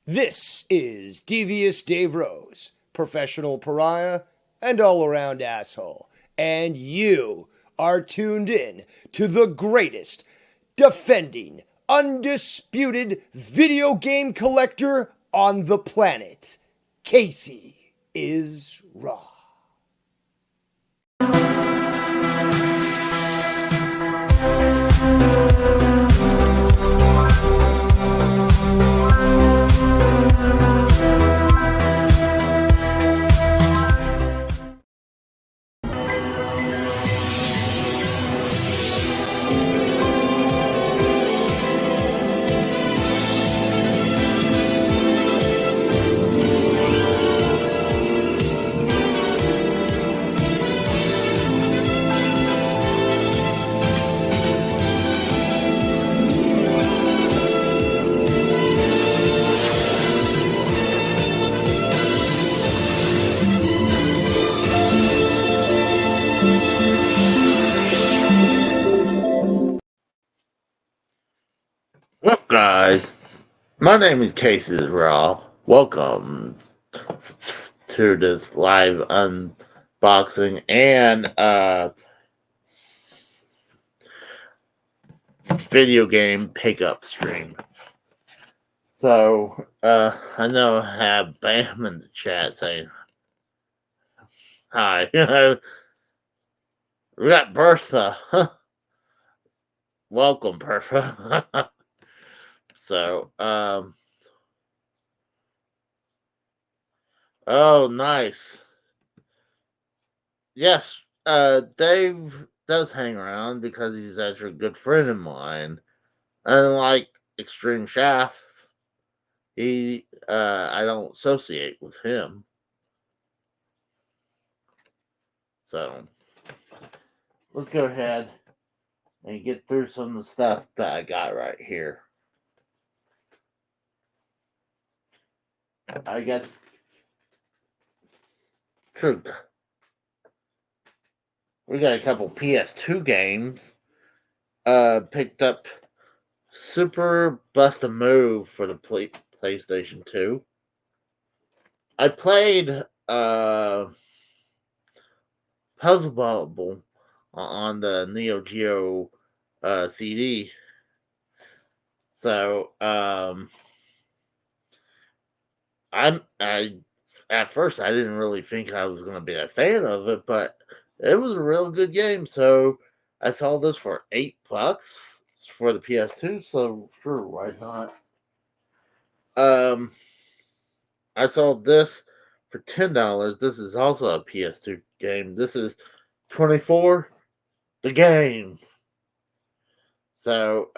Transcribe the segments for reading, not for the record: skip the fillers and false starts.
This is Devious Dave Rose, professional pariah and all around asshole. And you are tuned in to the greatest, defending, undisputed video game collector on the planet. Casey is Raw. Well, guys, my name is Casey Raw. Welcome to this live unboxing and video game pickup stream. So, I know I have Bam in the chat saying hi. We got Bertha. Welcome, Bertha. So, oh, nice. Yes, Dave does hang around because he's actually a good friend of mine. Unlike Extreme Shaft, I don't associate with him. So let's go ahead and get through some of the stuff that I got right here. I guess true. We got a couple PS2 games. Picked up Super Bust a Move for the PlayStation 2. I played Puzzle Bubble on the Neo Geo CD. So I at first I didn't really think I was going to be a fan of it, but it was a real good game. So I saw this for $8 for the PS2. So sure, why not? I saw this for $10. This is also a PS2 game. This is 24 the game. So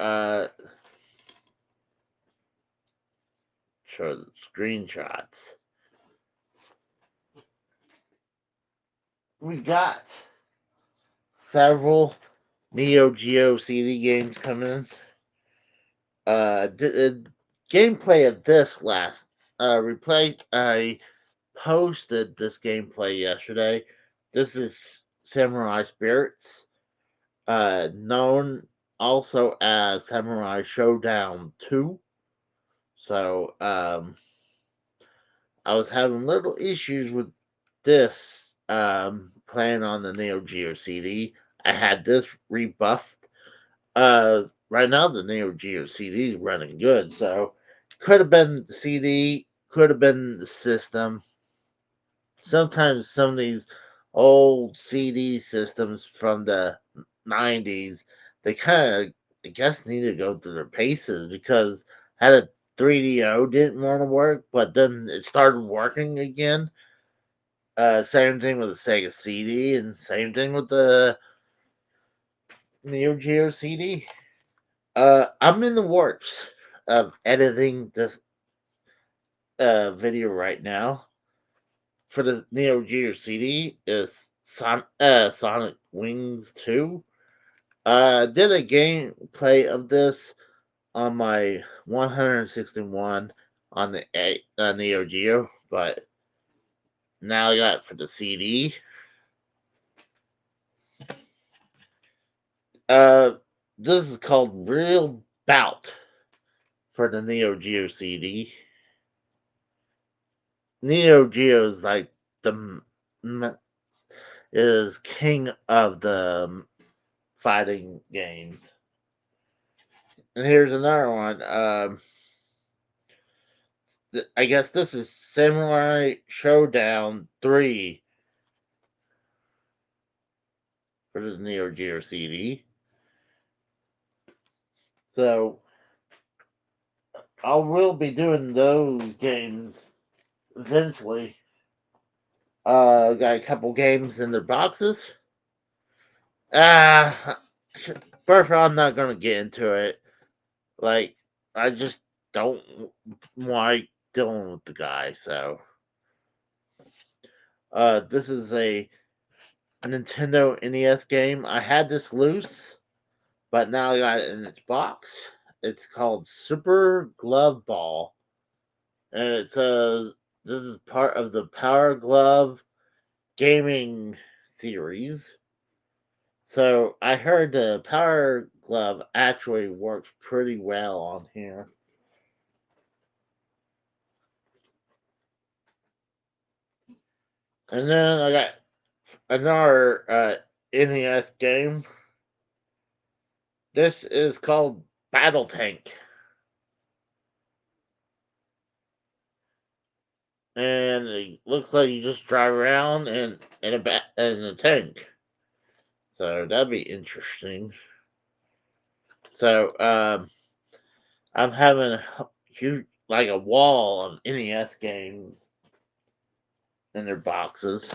show the screenshots. We got several Neo Geo CD games coming in. Gameplay of this last replay. I posted this gameplay yesterday. This is Samurai Spirits, known also as Samurai Showdown 2. So I was having little issues with this playing on the Neo Geo CD. I had this rebuffed. Right now the Neo Geo CD is running good, so could have been the CD, could have been the system. Sometimes some of these old CD systems from the 90s, they kind of, I guess, need to go through their paces because had a 3DO didn't want to work, but then it started working again. Same thing with the Sega CD, and same thing with the Neo Geo CD. I'm in the works of editing this video right now for the Neo Geo CD. Is Sonic Wings 2. Did a gameplay of this on my 161 on the Neo Geo, but now I got it for the CD. This is called Real Bout for the Neo Geo CD. Neo Geo is like the is king of the fighting games. And here's another one. I guess this is Samurai Showdown 3 for the Neo Geo CD. So I will be doing those games eventually. Got a couple games in their boxes. Uh First, I'm not gonna get into it. Like, I just don't like dealing with the guy. So, this is a Nintendo NES game. I had this loose, but now I got it in its box. It's called Super Glove Ball, and it says this is part of the Power Glove gaming series. So I heard the Power Glove actually works pretty well on here. And then I got another NES game. This is called Battle Tank. And it looks like you just drive around in a tank. So that'd be interesting. So I'm having a huge, like a wall of NES games in their boxes.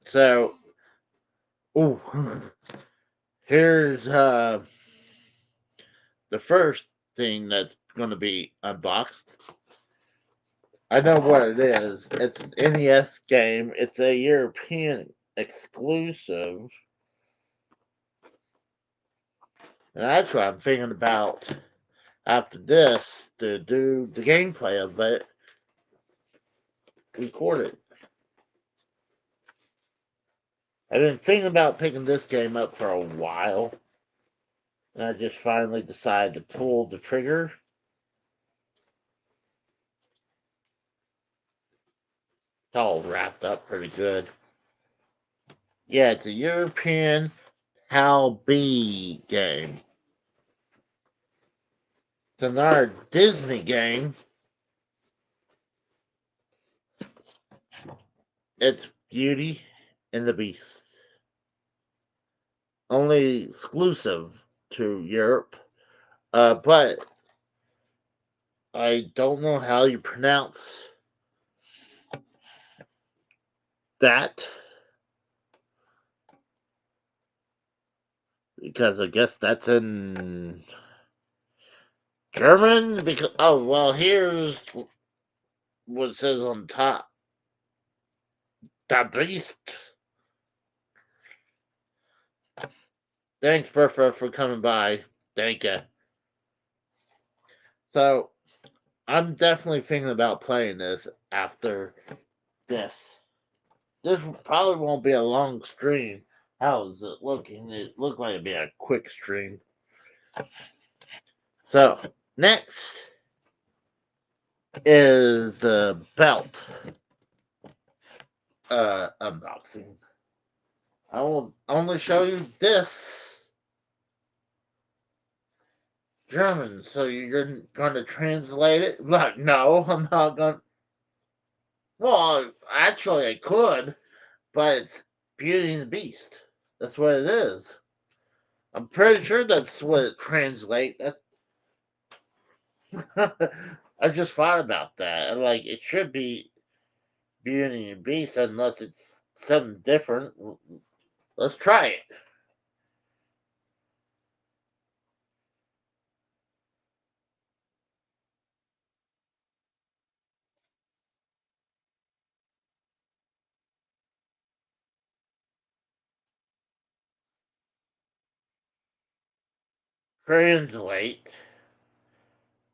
So, ooh, here's the first thing that's going to be unboxed. I know what it is. It's an NES game. It's a European exclusive. And actually, I'm thinking about after this to do the gameplay of it, record it. I've been thinking about picking this game up for a while, and I just finally decided to pull the trigger. It's all wrapped up pretty good. Yeah, it's a European Hal B game. It's another Disney game. It's Beauty and the Beast. Only exclusive to Europe. But I don't know how you pronounce that because I guess that's in German. Because here's what it says on top. The Beast. Thanks, Bertha, for coming by. Thank you. So I'm definitely thinking about playing this after this. This probably won't be a long stream. How's it looking? It looked like it'd be a quick stream. So next is the belt unboxing. I will only show you this German, so you're going to translate it? Like, no, I'm not going. Well, actually, I could, but it's Beauty and the Beast. That's what it is. I'm pretty sure that's what it translates. I just thought about that. Like, it should be Beauty and the Beast unless it's something different. Let's try it. Translate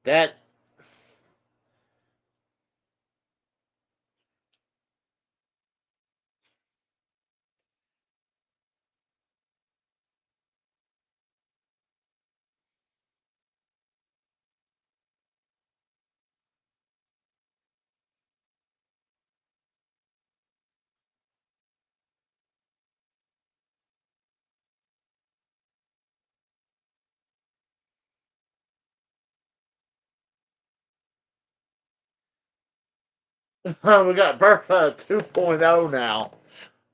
that. We got Bertha 2.0 now.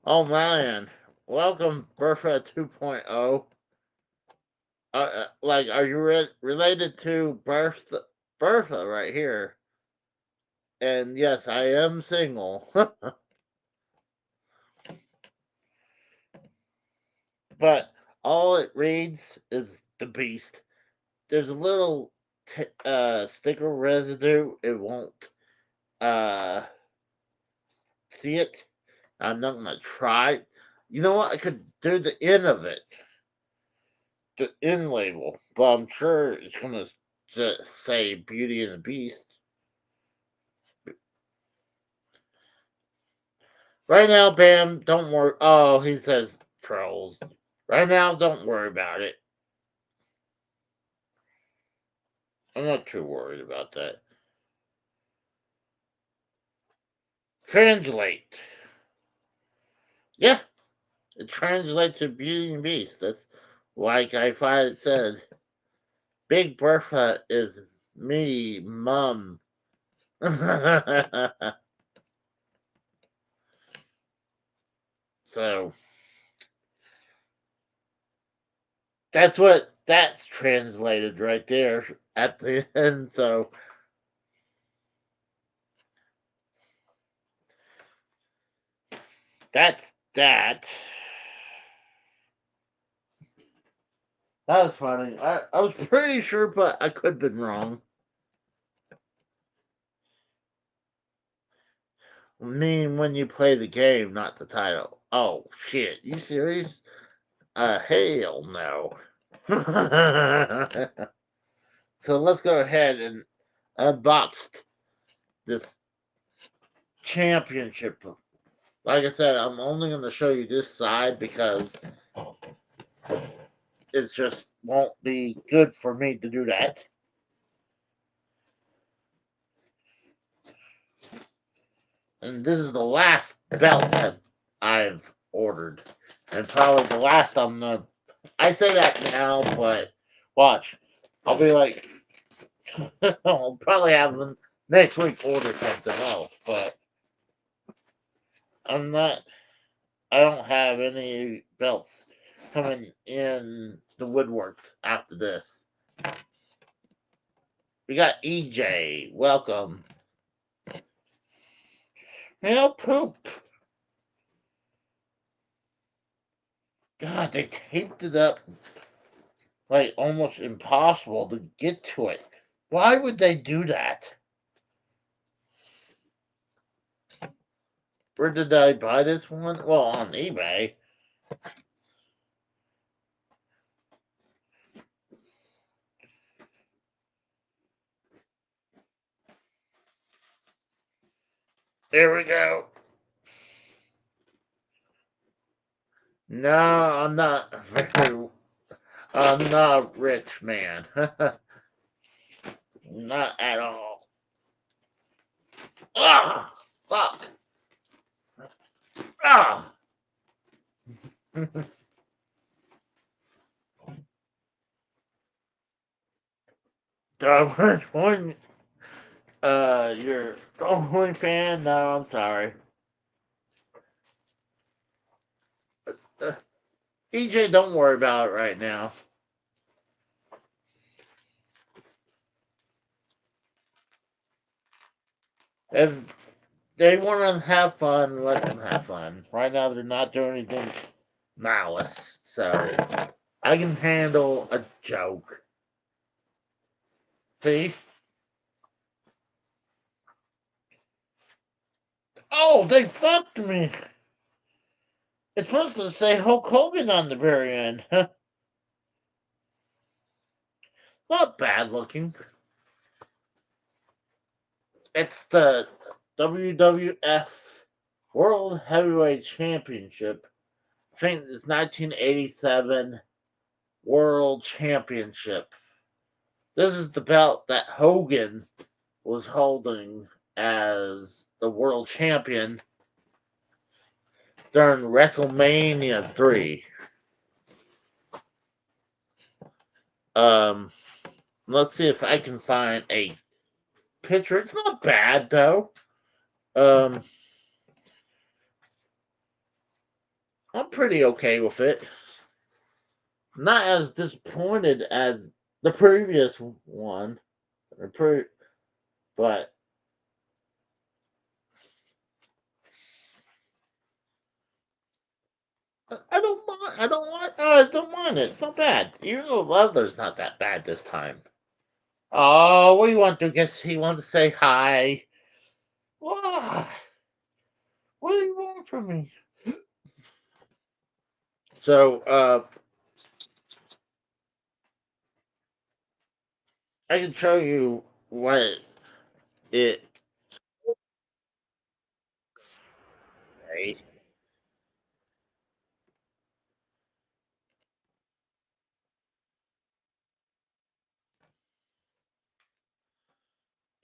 Oh man. Welcome, Bertha 2.0. Like, are you related to Bertha right here? And yes, I am single. But all it reads is the beast. There's a little sticker residue. It won't uh, see it. I'm not gonna try. You know what? I could do the end of it, the end label, but I'm sure it's gonna just say Beauty and the Beast. Right now, Bam, don't worry. Oh, he says trolls. Right now, don't worry about it. I'm not too worried about that. Translate. Yeah, it translates to Beauty and the Beast. That's like I find it said. Big Bertha is me, mum. So that's translated right there at the end. So that's that. That was funny. I was pretty sure, but I could have been wrong. I mean, when you play the game, not the title. Oh shit! You serious? Hell no. So let's go ahead and unbox this championship. Like I said, I'm only going to show you this side because it just won't be good for me to do that. And this is the last belt that I've ordered. And probably the last I'm going to. I say that now, but watch. I'll be like, I'll probably have them next week order something else, but I'm not. I don't have any belts coming in the woodworks after this. We got EJ. Welcome. Hell poop. God, they taped it up like almost impossible to get to it. Why would they do that? Where did I buy this one? Well, on eBay. There we go. No, I'm not very. I'm not a rich man. Not at all. Ah, fuck. Ah. Which one? You're only fan? No, I'm sorry. Uh, EJ, don't worry about it right now. If they want to have fun, let them have fun. Right now, they're not doing anything malice, so I can handle a joke. See? Oh, they fucked me. It's supposed to say Hulk Hogan on the very end. Not bad looking. It's the WWF World Heavyweight Championship. I think it's 1987 World Championship. This is the belt that Hogan was holding as the world champion during WrestleMania 3. Um, let's see if I can find a picture. It's not bad though. Um, I'm pretty okay with it. Not as disappointed as the previous one, but I don't mind. I don't mind it. It's not bad. Even though the leather's not that bad this time. Oh, what do you want to do? Guess he wants to say hi. What? What do you want from me? So, I can show you what it. Right?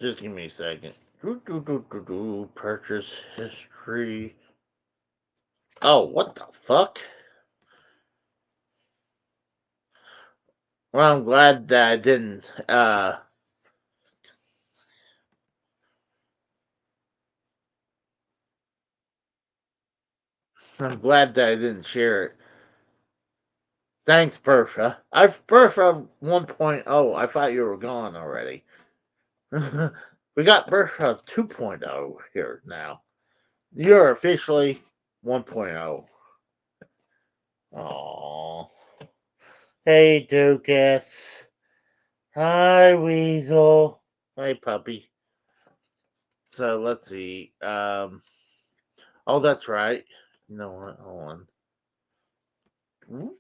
Just give me a second. Purchase history. Oh, what the fuck? Well, I'm glad that I didn't. I'm glad that I didn't share it. Thanks, Bertha. Bertha 1.0. I thought you were gone already. We got Bertha 2.0 here now. You're officially 1.0. Aww. Hey, Dukas. Hi, Weasel. Hi, puppy. So let's see. Oh, that's right. You know what? Hold on.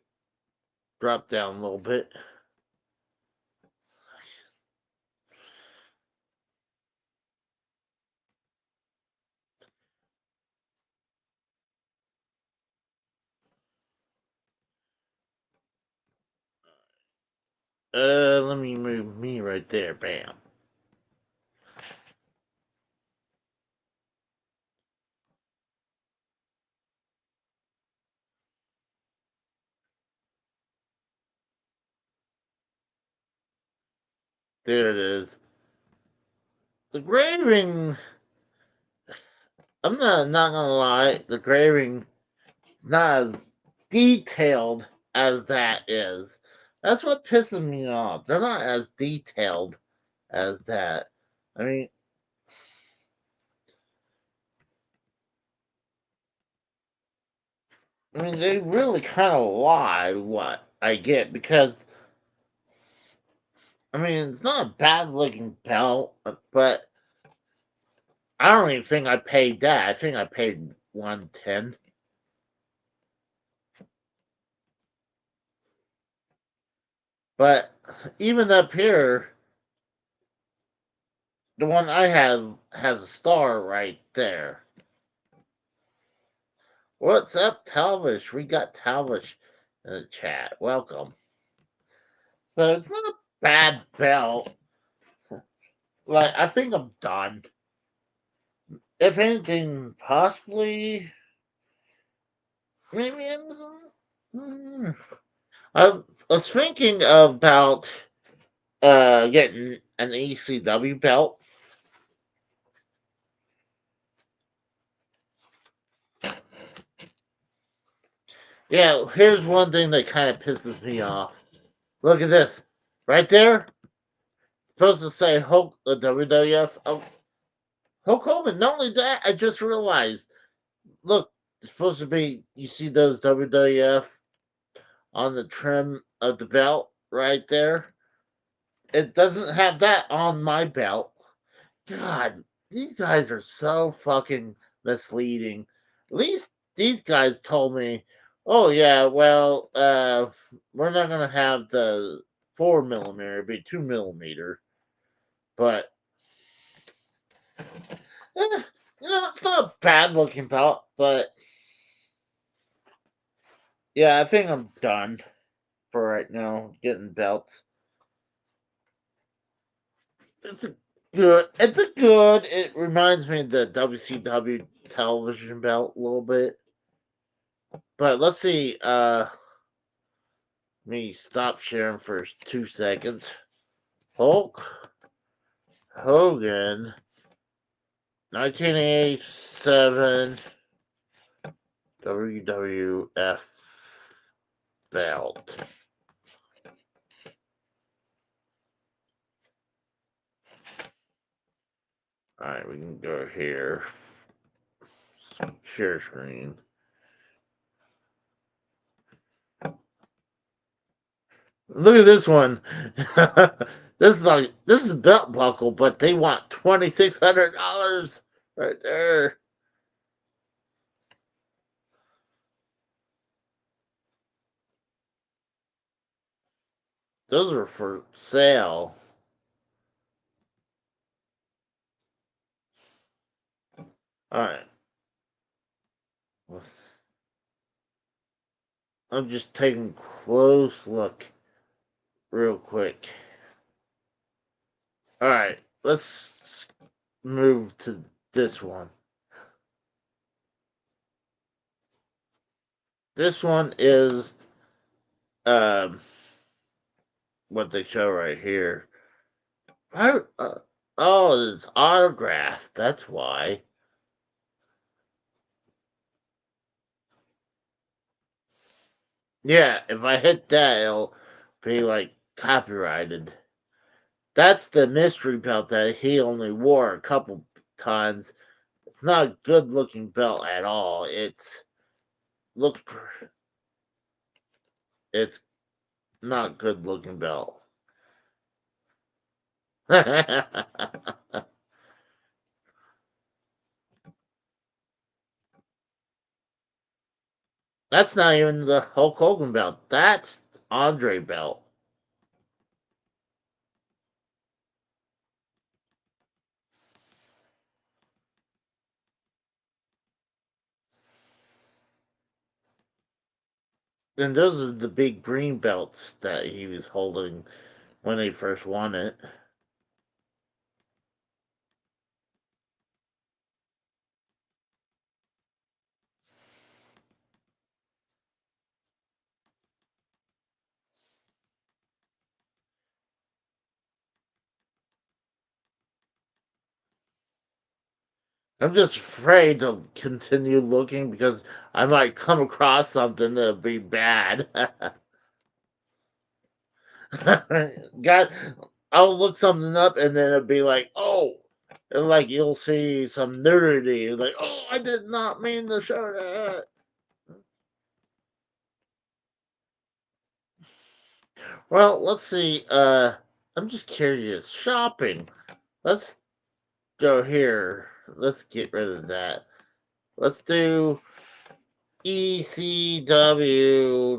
Drop down a little bit. Let me move me right there. Bam. There it is. The graving. I'm not gonna lie. The graving not as detailed as that is. That's what pisses me off. They're not as detailed as that. I mean, they really kind of lie what I get because it's not a bad looking belt, but I don't even think I paid that. I think I paid 110. But even up here, the one I have has a star right there. What's up, Talvish? We got Talvish in the chat. Welcome. So it's not a bad belt. Like I think I'm done. If anything, possibly maybe hmm. I was thinking about getting an ECW belt. Yeah, here's one thing that kind of pisses me off. Look at this, right there. Supposed to say Hulk, the WWF. Oh, Hulk Hogan. Not only that, I just realized. Look, it's supposed to be. You see those WWF on the trim of the belt right there. It doesn't have that on my belt. God, these guys are so fucking misleading. At least these guys told me, oh yeah, well, we're not gonna have the 4 millimeter, it'll be 2 millimeter. But eh, it's not a bad looking belt, but yeah, I think I'm done for right now getting belts. It's a it's a good. It reminds me of the WCW television belt a little bit. But let's see. Let me stop sharing for 2 seconds. Hulk Hogan 1987 WWF Belt. Alright, we can go here. Share screen. Look at this one. This is a belt buckle, but they want $2,600 right there. Those are for sale. Alright. I'm just taking a close look real quick. Alright, let's move to this one. This one is what they show right here. Oh, it's autographed. That's why. Yeah, if I hit that, it'll be like copyrighted. That's the mystery belt that he only wore a couple times. It's not a good looking belt at all. Looks it's not good looking belt. That's not even the Hulk Hogan belt. That's Andre belt. And those are the big green belts that he was holding when he first won it. I'm just afraid to continue looking because I might come across something that'll be bad. God, I'll look something up and then it'll be like, oh, and like you'll see some nudity. Like, oh, I did not mean to show that. Well, let's see. I'm just curious. Shopping. Let's go here. Let's get rid of that. Let's do ECW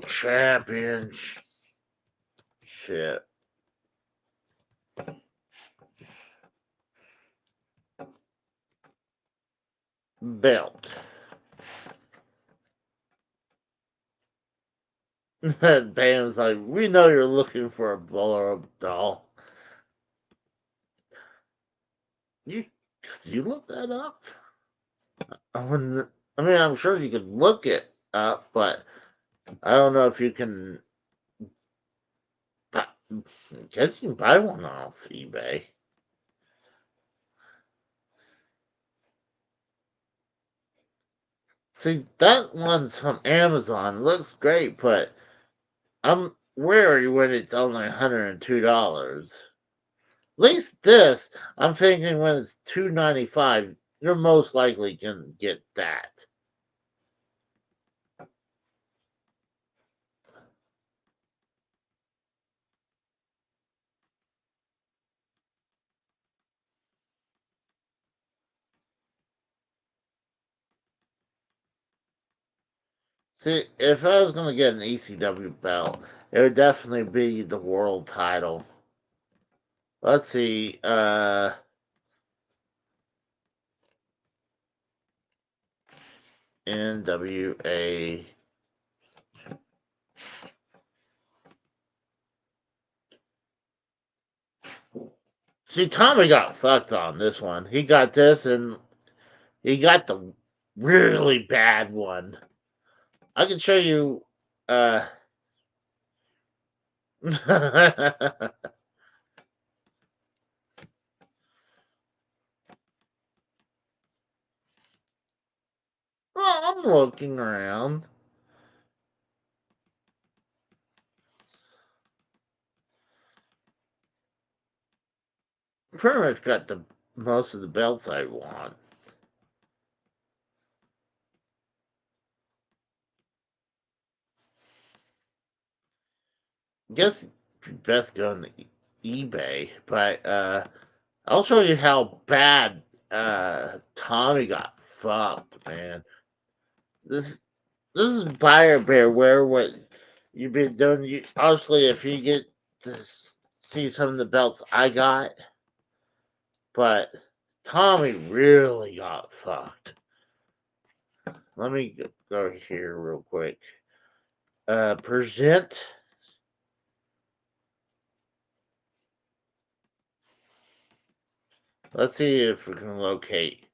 Championship Belt. Bam's like, we know you're looking for a blow-up doll. You, could you look that up? I mean, I'm sure you could look it up, but I don't know if you can. I guess you can buy one off eBay. See, that one's from Amazon. It looks great, but I'm wary when it's only $102. At least this, I'm thinking when it's $295, you're most likely gonna get that. See, if I was gonna get an ECW belt, it would definitely be the world title. Let's see, NWA. See, Tommy got fucked on this one. He got this, and he got the really bad one. I can show you. Uh, I'm looking around. Pretty much got the most of the belts I want. Guess best go on the eBay, but I'll show you how bad Tommy got fucked, man. This this is buyer beware what you've been doing. You obviously if you get to see some of the belts I got, but Tommy really got fucked. Let me go here real quick. Present. Let's see if we can locate.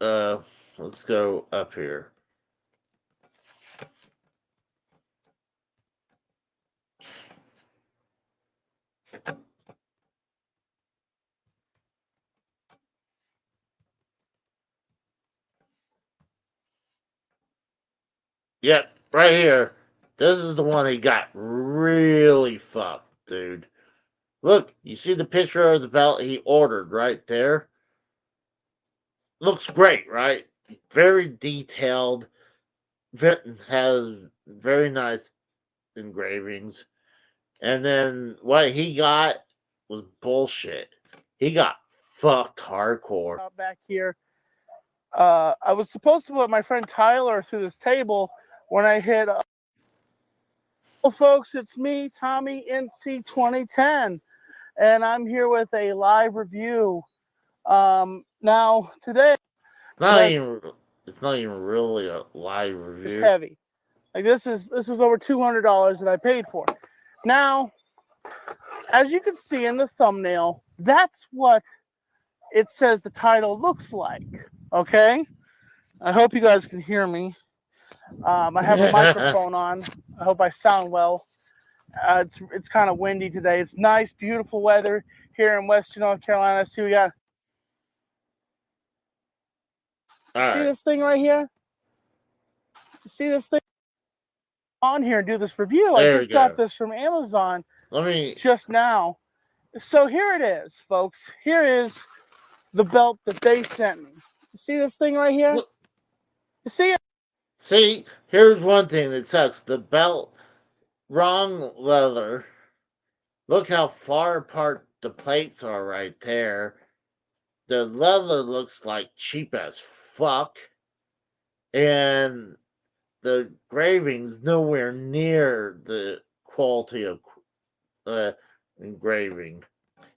Uh, let's go up here. Yep, right here. This is the one he got really fucked, dude. Look, you see the picture of the belt he ordered right there? Looks great, right? Very detailed. Has very nice engravings. And then what he got was bullshit. He got fucked hardcore. Back here. I was supposed to put my friend Tyler through this table when I hit. Well, folks, it's me, Tommy NC 2010, and I'm here with a live review. Now today, It's not even really a live review. It's heavy. Like this is over $200 that I paid for. Now, as you can see in the thumbnail, that's what it says the title looks like. Okay, I hope you guys can hear me. I have a microphone on. I hope I sound well. It's kind of windy today. It's nice, beautiful weather here in Western North Carolina. See, we got. See this thing right here? You see this thing on here and do this review? I just got this from Amazon just now. So here it is, folks. Here is the belt that they sent me. You see this thing right here? You see it? See, here's one thing that sucks. The belt, wrong leather. Look how far apart the plates are right there. The leather looks like cheap as fuck. And the engraving's nowhere near the quality of engraving.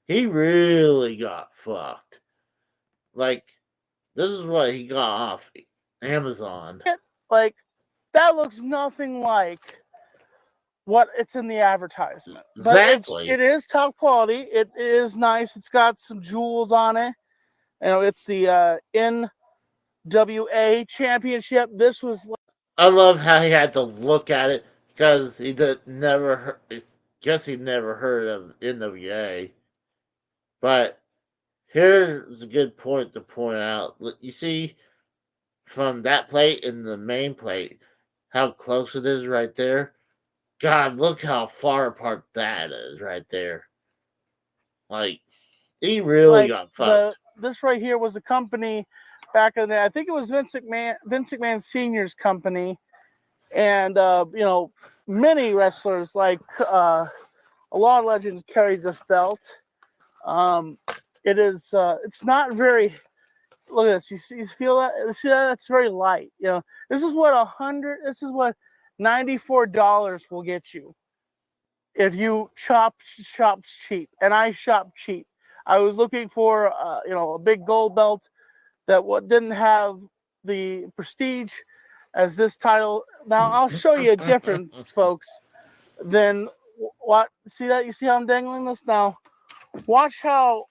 He really got fucked. Like, this is what he got off Amazon. Like, that looks nothing like what it's in the advertisement. But exactly. It is top quality. It is nice. It's got some jewels on it. You know, it's the NWA Championship. This was. I love how he had to look at it because he never heard. Guess he never heard of NWA. But here's a good point to point out. You see, from that plate and the main plate, how close it is right there. God, look how far apart that is right there. Like, he really got fucked. This right here was a company back in the day. I think it was Vince McMahon Sr.'s company. And, you know, many wrestlers, like a lot of legends, carried this belt. It's not very. Look at this. You feel that? See that? It's very light. You know, this is what $94 will get you if you shop cheap. And I shop cheap. I was looking for a big gold belt that didn't have the prestige as this title. Now I'll show you a difference, folks. Than what? See that? You see how I'm dangling this now? Watch how.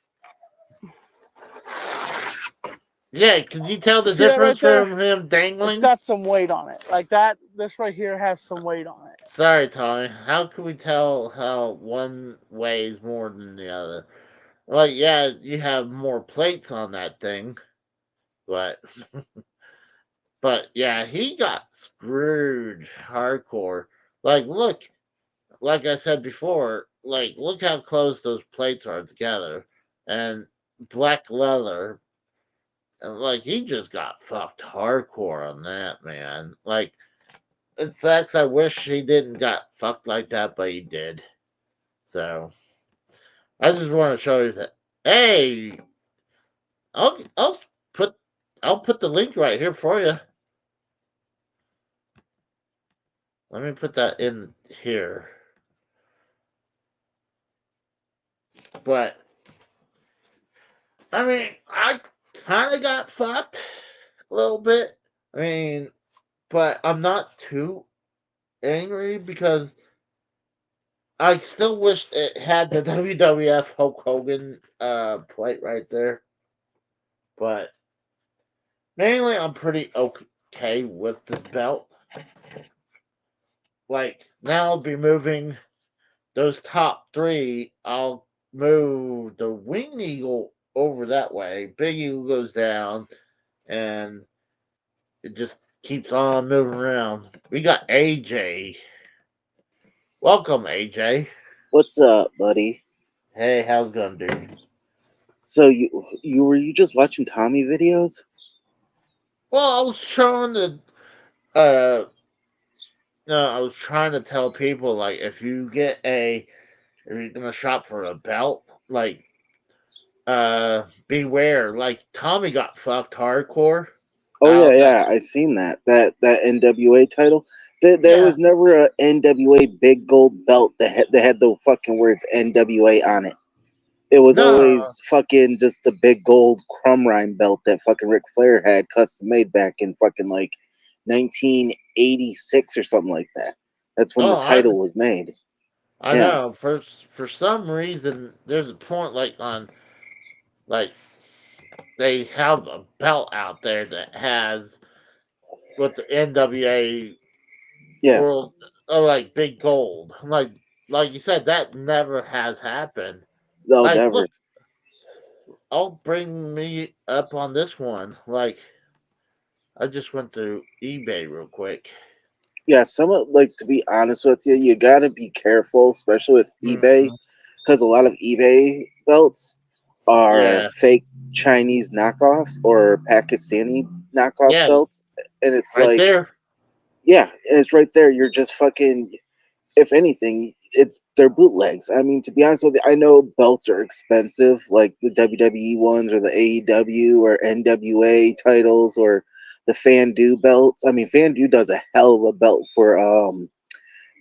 Yeah, can you tell the difference from him dangling? It's got some weight on it. Like that, this right here has some weight on it. Sorry, Tommy. How can we tell how one weighs more than the other? Well, yeah, you have more plates on that thing. But but yeah, he got screwed hardcore. Like, look, like I said before, like look how close those plates are together, and black leather, and like he just got fucked hardcore on that, man. Like, in fact, I wish he didn't got fucked like that, but he did. So I just want to show you that. Hey, I'll put I'll put the link right here for you. Let me put that in here. But I mean, I kind of got fucked a little bit. I mean, but I'm not too angry because I still wish it had the WWF Hulk Hogan plate right there. But mainly, I'm pretty okay with this belt. Like now, I'll be moving those top three. I'll move the Wing Eagle over that way. Big Eagle goes down, and it just keeps on moving around. We got AJ. Welcome, AJ. What's up, buddy? Hey, how's it going, dude? So you just watching Tommy videos? Well, I was trying to uh no, I was trying to tell people like if you're gonna shop for a belt, like beware. Like Tommy got fucked hardcore Oh out yeah, of that. yeah, I seen that NWA title. There Yeah. was never a NWA big gold belt that had the fucking words NWA on it. It was No, always fucking just the big gold crumb rhyme belt that fucking Ric Flair had custom made back in fucking like 1986 or something like that. That's when the oh title was made. I Yeah, know. For some reason there's a point like on like they have a belt out there that has with the NWA yeah. world like big gold. Like you said, that never has happened. No, Like never. look, I'll bring me up on this one. Like I just went to eBay real quick. Yeah, some of like to be honest with you, you gotta be careful, especially with eBay, Mhm. because a lot of eBay belts are Yeah, fake Chinese knockoffs or Pakistani knockoff yeah, belts, and it's right like, there. yeah, it's right there. You're just fucking. If anything, it's they're bootlegs. I mean, to be honest with you, I know belts are expensive, like the WWE ones or the AEW or NWA titles or the Fandu belts. I mean, Fandu does a hell of a belt for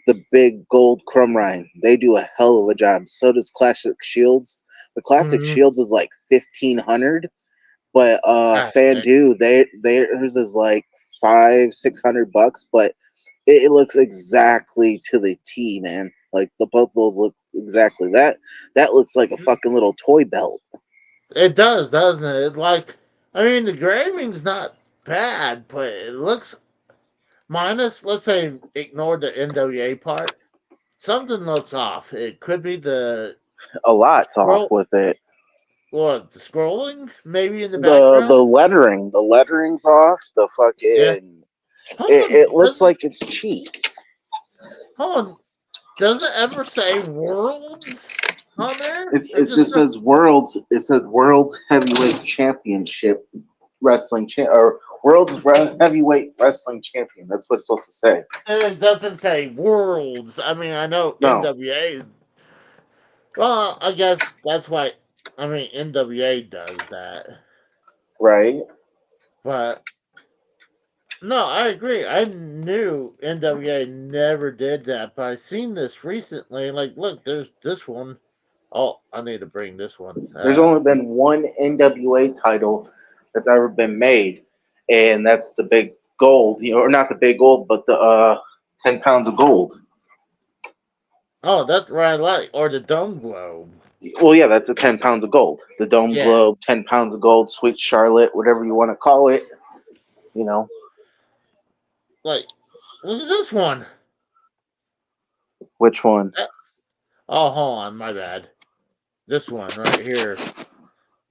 the big gold crumb rind. They do a hell of a job. So does Classic Shields. The Classic Mm-hmm. Shields is like 1,500, but God dang. Fandu theirs is like 500-600 bucks, but it looks exactly to the T, man. Like the both of those look exactly that. That looks like a fucking little toy belt. It does, doesn't it? I mean, the graving's not bad, but it looks minus. Let's say ignore the NWA part. Something looks off. It could be the A lot's off scroll with it. or the scrolling, maybe in the The background. lettering's off. The Yeah. fucking Hold it on. looks like it's cheap. Hold on. Does it ever say worlds on there? It just says world's. It says world's heavyweight championship or heavyweight wrestling champion. That's what it's supposed to say. And it doesn't say worlds. I mean, I know No, NWA. Well, I guess that's why. I mean, NWA does that, right? but no, I agree. I knew NWA never did that, but I seen this recently. Like, look, there's this one. Oh, I need to bring this one. There's only been one NWA title that's ever been made, and that's the big gold. Or not the big gold, but the 10 pounds of gold. Oh, that's what I like. Or the Dome Globe. Well, yeah, that's a 10 pounds of gold. The Dome Yeah, Globe, 10 pounds of gold, Sweet Charlotte, whatever you want to call it. You know, like look at this one. which one? Uh, Oh, hold on, my bad. This one right here.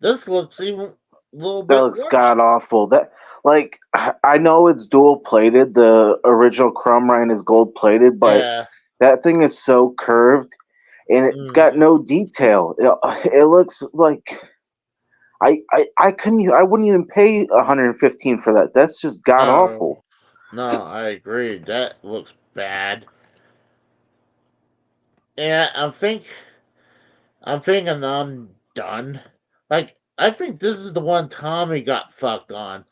This looks even. little That bit looks worse. god awful. That like I know it's dual plated. The original Crumb Rhine is gold plated, but Yeah. that thing is so curved and it's Mm, got no detail. It looks like I couldn't I wouldn't even pay 115 for that. That's just god no, awful. no, I agree. That looks bad. Yeah, I'm thinking I'm done. Like, I think this is the one Tommy got fucked on.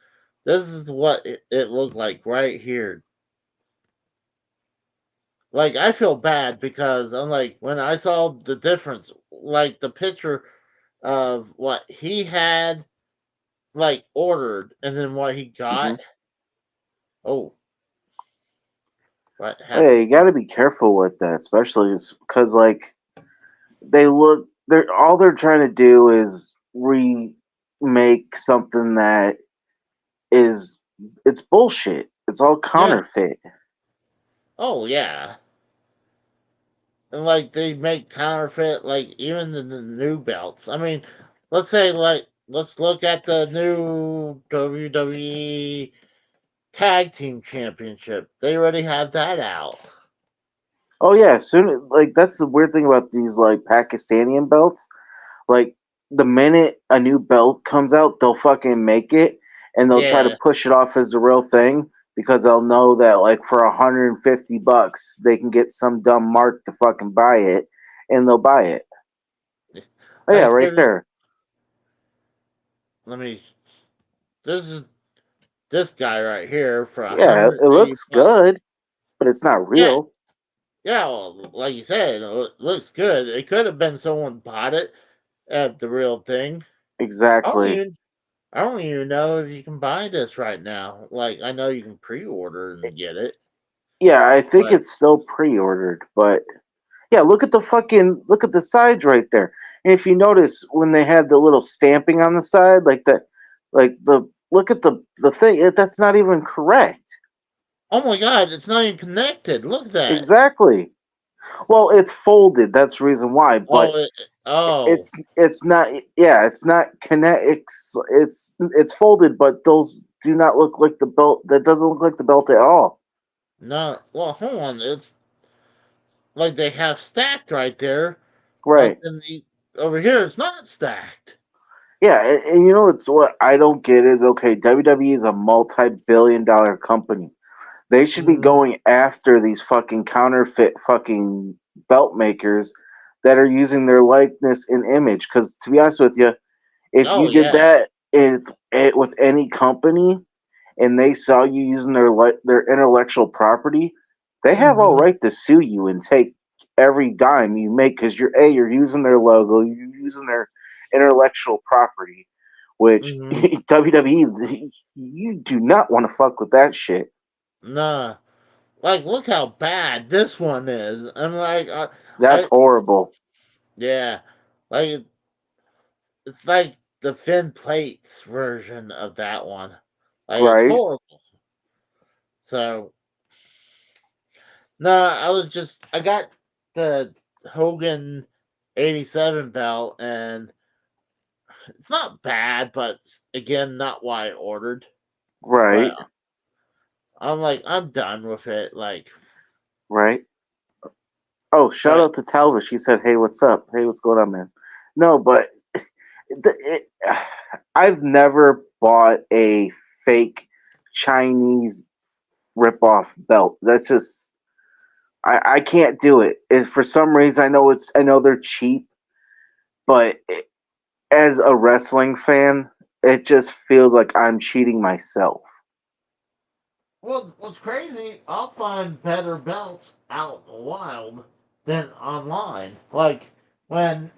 This is what it looked like right here. Like, I feel bad because I'm like, when I saw the difference, like the picture of what he had, like, ordered and then what he Hmm. got. Oh, what Yeah, happened? you got to be careful with that, especially because like they're all they're trying to do is remake something that is it's bullshit. It's all Yeah. counterfeit. Oh, yeah. And like they make counterfeit, like even the new belts. I mean, let's say like let's look at the new WWE Tag Team Championship. They already have that out. Oh yeah, soon like that's the weird thing about these like Pakistani belts. Like the minute a new belt comes out, they'll fucking make it and they'll try to Yeah. push it off as the real thing because they'll know that like for $150 they can get some dumb mark to fucking buy it and they'll buy it. Oh yeah, Like right here's there. let me this is this guy right here for Yeah, it looks 180 bucks. good, but it's not Yeah, real. yeah, well, like you said, it looks good. It could have been someone bought it at the real thing. I don't Exactly. even I don't even know if you can buy this right now. Like I know you can pre-order and get it, Yeah, I think but it's still pre-ordered, but yeah, look at the sides right there. And if you notice when they had the little stamping on the side, like the look at the thing, that's not even correct. oh my god, it's not even connected. Look at that. Exactly. Well, it's folded. That's the reason why, but Oh, oh it's not. Yeah, it's not connect. It's folded, but those do not look like the belt. That doesn't look like the belt at all. no. Well, hold on. It's like they have stacked right there, but Right. then over here it's not stacked. Yeah, and you know it's what I don't get is okay. WWE is a multi-billion-dollar company. They should be Mm, going after these fucking counterfeit fucking belt makers that are using their likeness and image. Because to be honest with you, if oh you did yeah. that with any company and they saw you using their intellectual property, they have all Mm-hmm. right to sue you and take every dime you make because you're using their logo, you're using their intellectual property, which Mm-hmm. WWE you do not want to fuck with that shit. Nah. Like look how bad this one is. I'm like, That's I horrible, yeah. Like it's like the Finn Plates version of that one. Like it's right? horrible. So no, I got the Hogan 87 belt and it's not bad, but again, not why I ordered. But Right, I'm like, I'm done with it. Like, right. Oh, shout but out to Talva. She said, "Hey, what's up? Hey, what's going on, man?" No, but it, I've never bought a fake Chinese rip-off belt. That's just I can't do it. If for some reason I know they're cheap, but as a wrestling fan, it just feels like I'm cheating myself. well, what's crazy, I'll find better belts out in the wild than online. Like, when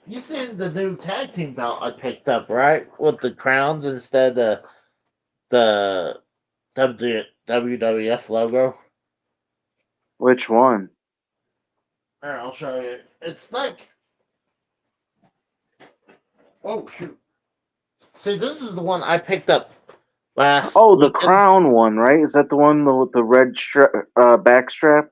you seen the new tag team belt I picked up, right? With the crowns instead of the WWF logo. Which one? Here, I'll show you. It's like, oh shoot. See, this is the one I picked up last Oh, the weekend. crown one, right? Is that the one with the red backstrap?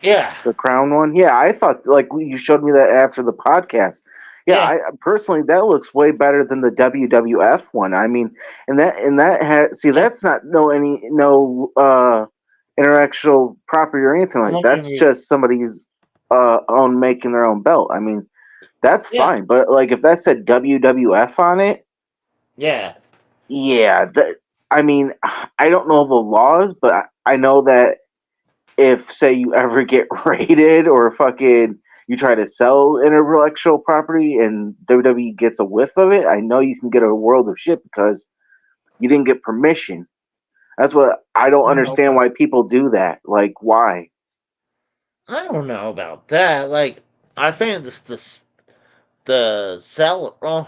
Yeah. The crown one? Yeah, I thought like you showed me that after the podcast. Yeah, Yeah. I personally that looks way better than the WWF one. I mean, and that has see Yeah. that's not no intellectual property or anything like Look at that's me. just somebody's own making their own belt. I mean, that's Yeah. fine, but like if that said WWF on it, Yeah. yeah, that I mean, I don't know the laws, but I know that if say you ever get raided or fucking you try to sell intellectual property and WWE gets a whiff of it, I know you can get a world of shit because you didn't get permission. That's what I don't No, understand why people do that. Like why? I don't know about that. Like, I think the seller. Well, I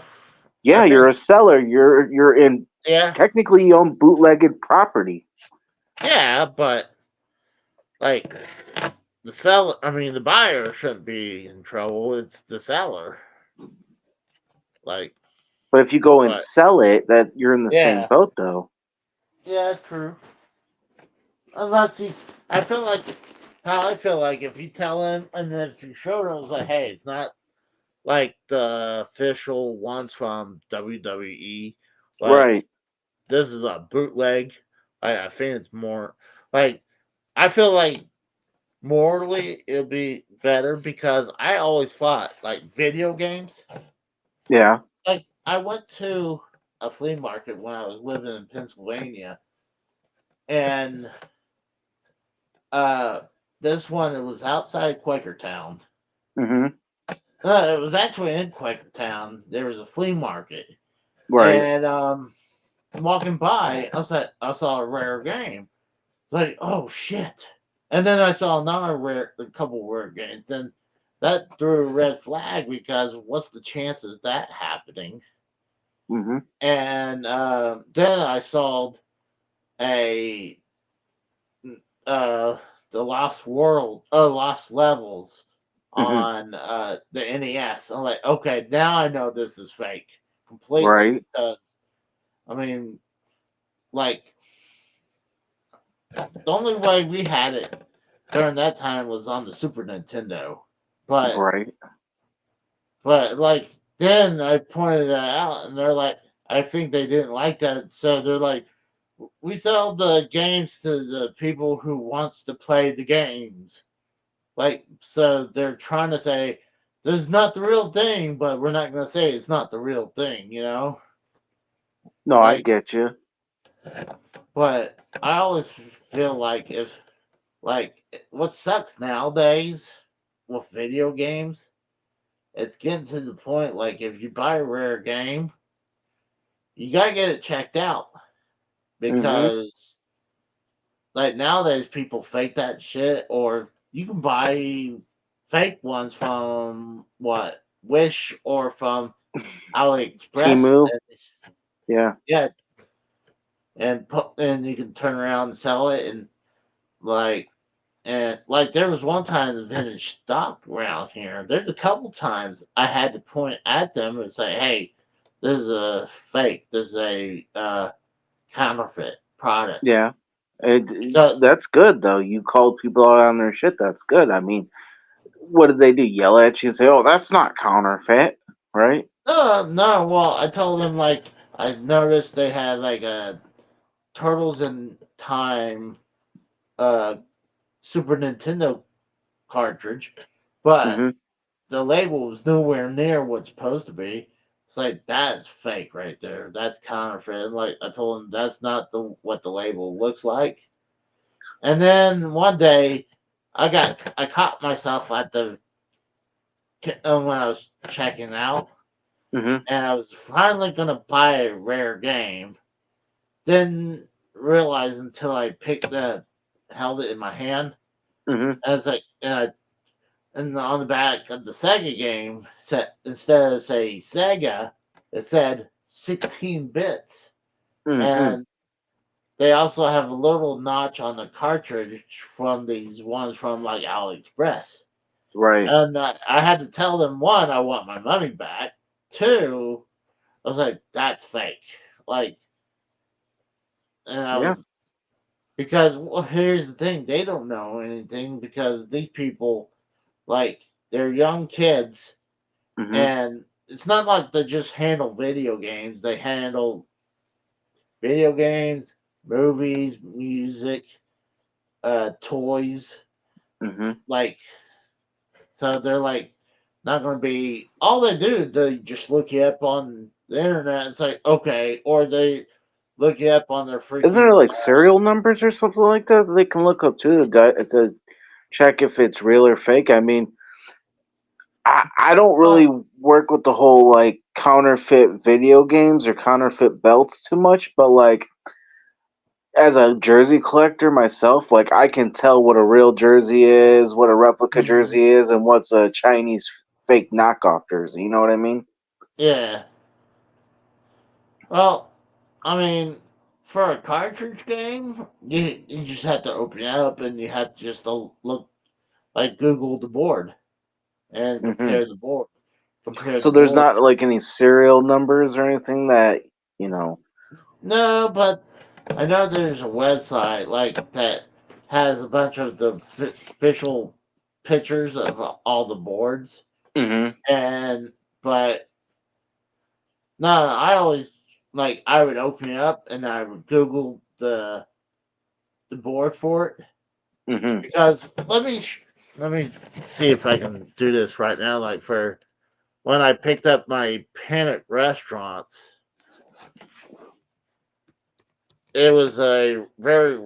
Yeah, you're think a seller. You're in yeah, technically you own bootlegged property. yeah, but like the seller. I mean, the buyer shouldn't be in trouble. It's the seller. Like, But if you go and but sell it, that you're in the same yeah, boat though. yeah, true. Unless you, I feel like how I feel like if you tell him and then if you show them, it's like, hey, it's not like the official ones from WWE. Like, Right. this is a bootleg. I think it's more like I feel like morally it'll be better because I always thought like video games. Yeah. Like I went to a flea market when I was living in Pennsylvania, and uh, this one it was outside Quakertown. Mhm. It was actually in Quakertown. There was a flea market, Right. and walking by, I saw a rare game. Like, oh shit! And then I saw a couple rare games. Then that threw a red flag because what's the chances of that happening? Mhm. And then I saw a uh, the Lost Levels Mhm. on the NES. I'm like, okay, now I know this is fake completely Right. because I mean, like the only way we had it during that time was on the Super Nintendo. But Right. like then I pointed that out and they're like I think they didn't like that. So they're like we sell the games to the people who wants to play the games. Like so they're trying to say this is not the real thing, but we're not gonna say it's not the real thing, you know? No, I Like get you. but I always feel like if like what sucks nowadays with video games, it's getting to the point like if you buy a rare game, you gotta get it checked out Mhm. because like nowadays people fake that shit or you can buy fake ones from what Wish or from AliExpress Timu. and, Yeah. yeah and you can turn around and sell it like and like there was one time the vintage stopped around here. There's a couple times I had to point at them and say, "Hey, this is a fake. This is a counterfeit product." Yeah. So That's good though. You called people out on their shit. That's good. I mean, what did they do? Yell at you and say, "Oh, that's not counterfeit," right? no. Well, I told them like I noticed they had like a Turtles in Time uh, Super Nintendo cartridge, but Mhm. the label was nowhere near what's supposed to be. It's like that's fake right there. That's counterfeit. And like I told him, that's not the what the label looks like. And then one day, I caught myself at the when I was checking out, Mhm. and I was finally gonna buy a rare game. Didn't realize until I held it in my hand. Mhm. And it's like, and on the back of the Sega game, set instead of say Sega, it said 16 bits. Mhm. And they also have a little notch on the cartridge from these ones from like AliExpress. Right. And I had to tell them one, I want my money back. Two, I was like, that's fake. Like, and I Yeah. was because well, here's the thing, they don't know anything because these people like they're young kids Mhm. and it's not like they just handle video games. They handle video games, movies, music, toys. Hmm. Like, so they're like not going to be all they do. They just look you up on the internet and say okay, or they look you up on their Isn't there freaking. like serial numbers or something like that they can look up too to check if it's real or fake? I mean, I don't really Well, work with the whole like counterfeit video games or counterfeit belts too much, but like as a jersey collector myself, like I can tell what a real jersey is, what a replica mhm, jersey is, and what's a Chinese fake knockoff jersey. You know what I mean? yeah. Well, I mean, for a cartridge game, you just have to open it up and you have to just look like Google the board and Hmm. compare the board. Compare So the there's board. not like any serial numbers or anything that you know. No, but I know there's a website like that has a bunch of the official pictures of all the boards, Hmm. and but no, I always like I would open it up and I would Google the board for it Hmm. because let me see if I can do this right now. Like for when I picked up my Panic Restaurants, it was a very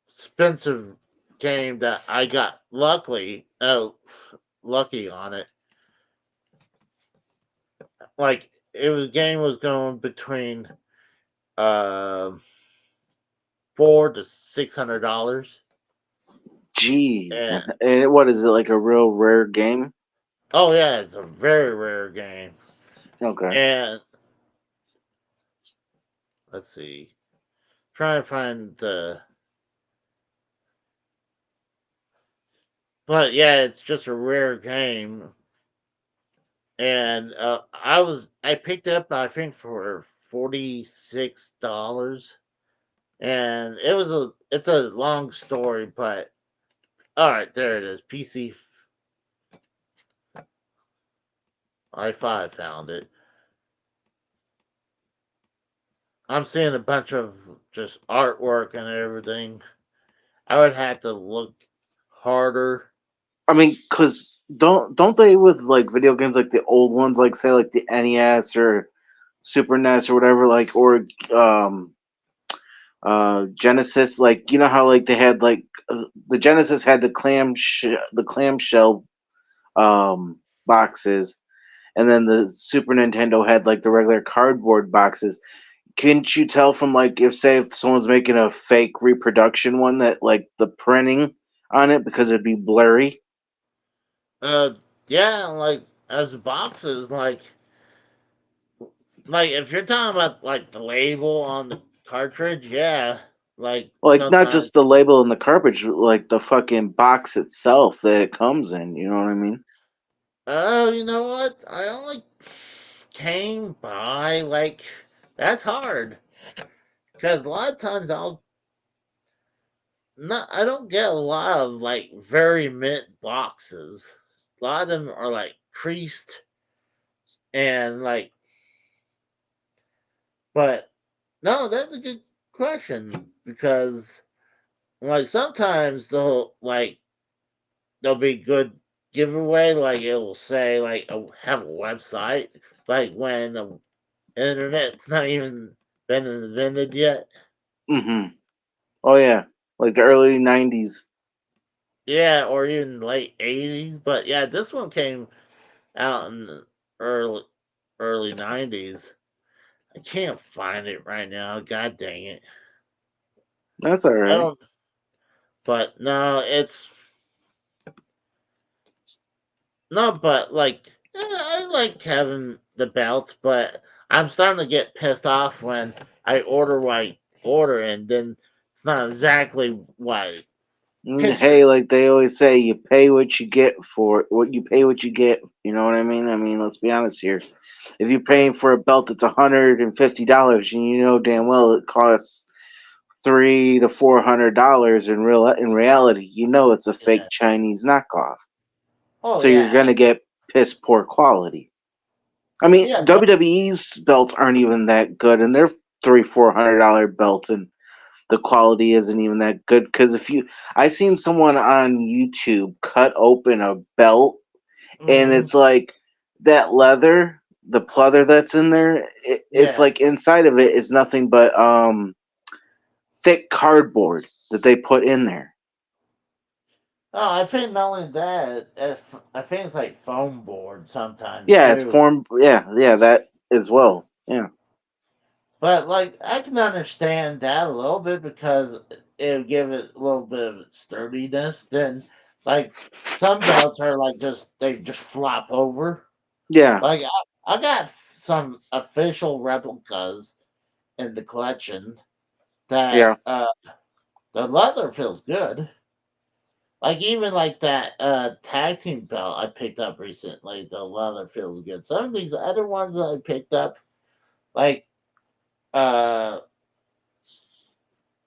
expensive game that I got lucky on it. Like it was game was going between uh $400 to $600. Jeez, And and what is it like a real rare game? oh yeah, it's a very rare game. Okay. And let's see, try and find the. But yeah, it's just a rare game, and I picked it up I think for $46, and it's a long story, but all right, there it is. PC i5 found it. I'm seeing a bunch of just artwork and everything. I would have to look harder. I mean, cause don't they with like video games like the old ones, like say like the NES or Super NES or whatever, like or um Genesis, like you know how like they had like the Genesis had the clamshell boxes, and then the Super Nintendo had like the regular cardboard boxes. Can't you tell from like if someone's making a fake reproduction one that like the printing on it because it'd be blurry? Uh, yeah, like as boxes, like if you're talking about like the label on the cartridge, yeah, like Like not sometimes. just the label and the cartridge, like the fucking box itself that it comes in. You know what I mean? Oh, you know what? I only came by like that's hard because a lot of times I don't get a lot of like very mint boxes. A lot of them are like creased and like, but no, that's a good question because like sometimes they'll be good giveaway. Like it will say like have a website. Like when the internet's not even been invented yet. Mm-hmm. Oh yeah, like the early '90s. Yeah, or even late '80s. But yeah, this one came out in the early '90s. I can't find it right now. God dang it! That's all I right. don't. But no, it's no. But like, I like having the belts, but I'm starting to get pissed off when I order what I order, and then it's not exactly what I Hey, pictured. like they always say, you pay what you get for what you pay what you get. You know what I mean? I mean, let's be honest here. If you're paying for a belt that's $150, and you know damn well it costs $300 to $400 in reality, you know it's a fake Yeah. Chinese knockoff. Oh So you're yeah. gonna get piss poor quality. I mean, Yeah, WWE's belts aren't even that good, and they're $300-400 belts, and the quality isn't even that good. Because I seen someone on YouTube cut open a belt, and mhm, it's like that leather, the pleather that's in there. It's yeah. like inside of it is nothing but thick cardboard that they put in there. Oh, I think not only that, I think it's like foam board sometimes Yeah, it's too. formed. Yeah, that as well. Yeah, But like, I can understand that a little bit because it would give it a little bit of sturdiness. Then, like, some belts are like they just flop over. yeah, Like, I got some official replicas in the collection that yeah. the leather feels good. Like even like that tag team belt I picked up recently, the leather feels good. Some of these other ones that I picked up, like uh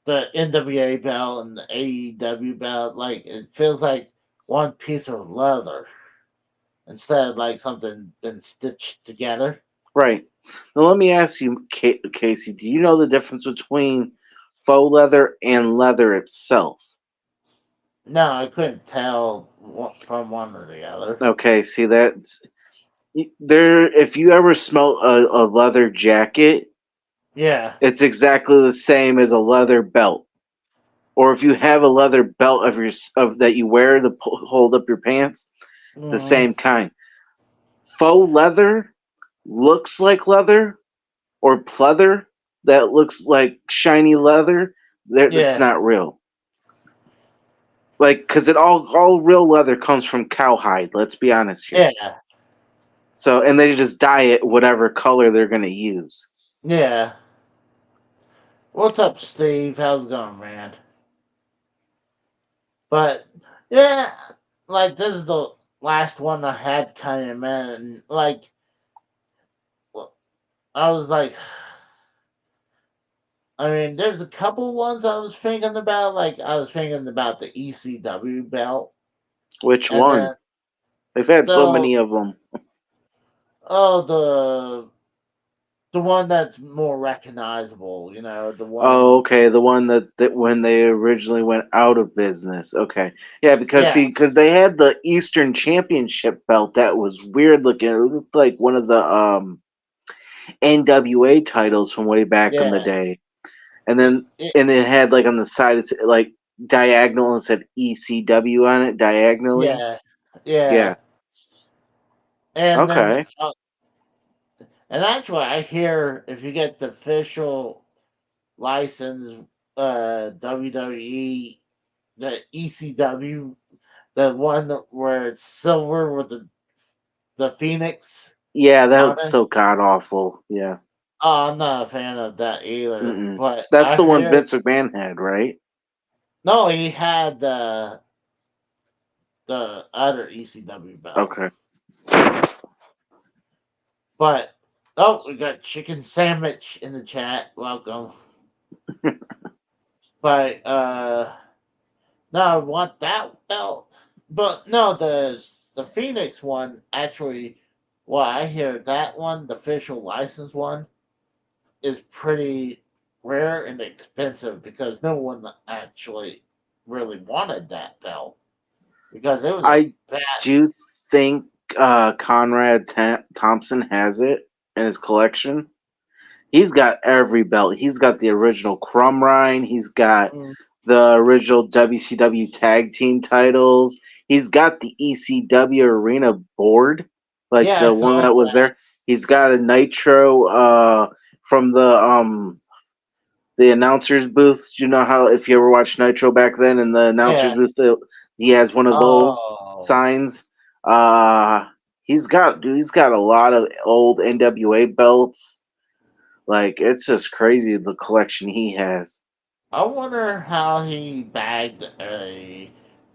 the NWA belt and the AEW belt, like it feels like one piece of leather instead of like something been stitched together. Right. Now let me ask you, Casey. Do you know the difference between faux leather and leather itself? No, I couldn't tell from one or the other. Okay. See that's there. If you ever smell a leather jacket, Yeah. it's exactly the same as a leather belt. Or if you have a leather belt of that you wear to hold up your pants, it's the Hmm. same kind. Faux leather looks like leather, or pleather that looks like shiny leather. That's Yeah. not real. Like, because all real leather comes from cowhide. Let's be honest here. Yeah. So, and they just dye it whatever color they're gonna use. Yeah. What's up, Steve? How's it going, man? But yeah, like this is the last one I had kind of man, and like well, I was like, I mean, there's a couple ones I was thinking about. Like I was thinking about the ECW belt, Which and one? then They've had so the many of them. oh the one that's more recognizable. You know, the Oh, one. okay, the one that when they originally went out of business. Okay, yeah, because Yeah, see, because they had the Eastern Championship belt that was weird looking. It looked like one of the NWA titles from way back in the yeah, day, and it, then it, and it had like on the side it's like diagonal and said ECW on it diagonally. yeah, Yeah. yeah. And then Okay. and that's why I hear if you get the official license, WWE, the ECW, the one where it's silver with the phoenix Yeah, on that's it. so god awful. Yeah. Oh, I'm not a fan of that either. Mm-mm. But That's I the one hear Vince McMahon had, right? no, he had the other ECW belt. Okay. But oh, we got chicken sandwich in the chat. Welcome. But no, I want that belt. But no, the Phoenix one actually. Well, I hear that one, the official license one, is pretty rare and expensive because no one actually really wanted that belt because it was a I bad. do think Conrad Thompson has it in his collection. He's got every belt. He's got the original Crumrine. He's got Mm, the original WCW tag team titles. He's got the ECW arena board, like yeah, I the one saw that was that. there. He's got a Nitro from the announcers booth. You know how if you ever watched Nitro back then in the announcers Yeah. booth, he has one of those Oh, signs. Uh, he's got a lot of old NWA belts. Like it's just crazy the collection he has. I wonder how he bagged a.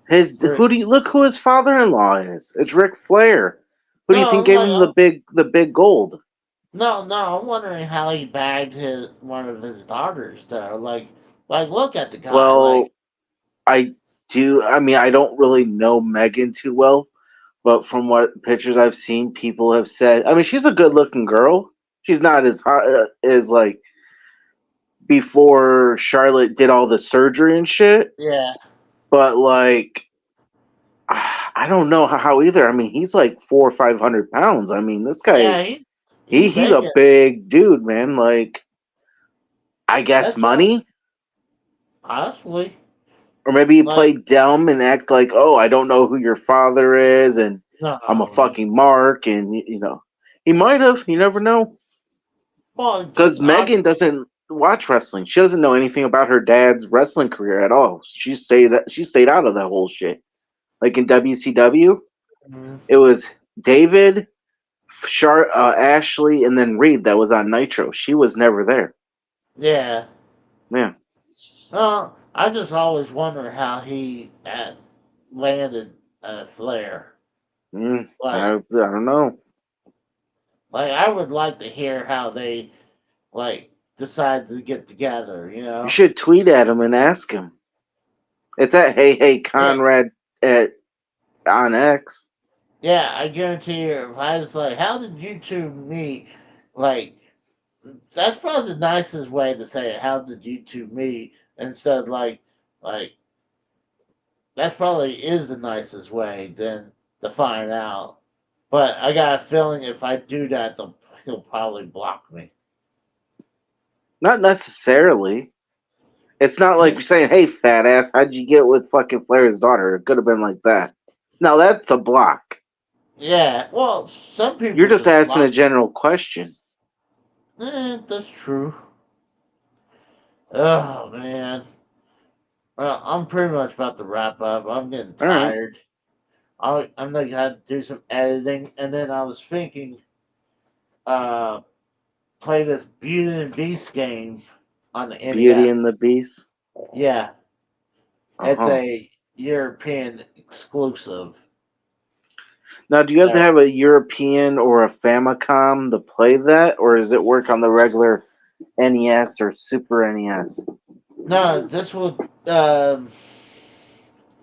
His Or, who do you look who his father-in-law is? It's Ric Flair. Who do you think no, gave him the big gold? no. I'm wondering how he bagged his one of his daughters there. Like look at the guy. Like, Well, I do. I mean, I don't really know Megan too well, but from what pictures I've seen, people have said. I mean, she's a good-looking girl. She's not as hot as like before Charlotte did all the surgery and shit. Yeah. But like, I don't know how either. I mean, he's like 400 or 500 pounds. I mean, this guy, Yeah, he's he's a making. big dude, man. Like, I guess That's all. money, Possibly. or maybe he Like, played dumb and act like, oh, I don't know who your father is, and I'm a no. fucking mark, and he might have. You never know. Well, Because just Megan doesn't watch wrestling. She doesn't know anything about her dad's wrestling career at all. She stayed out of that whole shit. Like in WCW, Mhm. it was David, Ashley, and then Reed that was on Nitro. She was never there. Yeah. Yeah. Well, I just always wonder how he landed Flair. I Like, don't know. I would like to hear how they like decide to get together. You You know? should tweet at him and ask him. It's at Hey Yeah. Conrad at on X. Yeah, I guarantee you. If I was like, "How did you two meet?" Like, that's probably the nicest way to say it. How did you two meet? Instead, of like that's probably is the nicest way then to find out. But I got a feeling if I do that, he'll probably block me. Not necessarily. It's not like saying, "Hey, fat ass, how'd you get with fucking Flair's daughter?" It could have been like that. Now that's a block. Yeah, well, some You're people just just asking a block. general question. That's true. Oh man. Well, I'm pretty much about to wrap up. I'm getting All right. tired. I'm gonna have to do some editing, and then I was thinking, uh, play this Beauty and Beast game on the Beauty NES. and the Beast. Yeah, Uh it's huh. a European exclusive. Now, do you have to So have a European or a Famicom to play that, or does it work on the regular NES or Super NES? no, this will.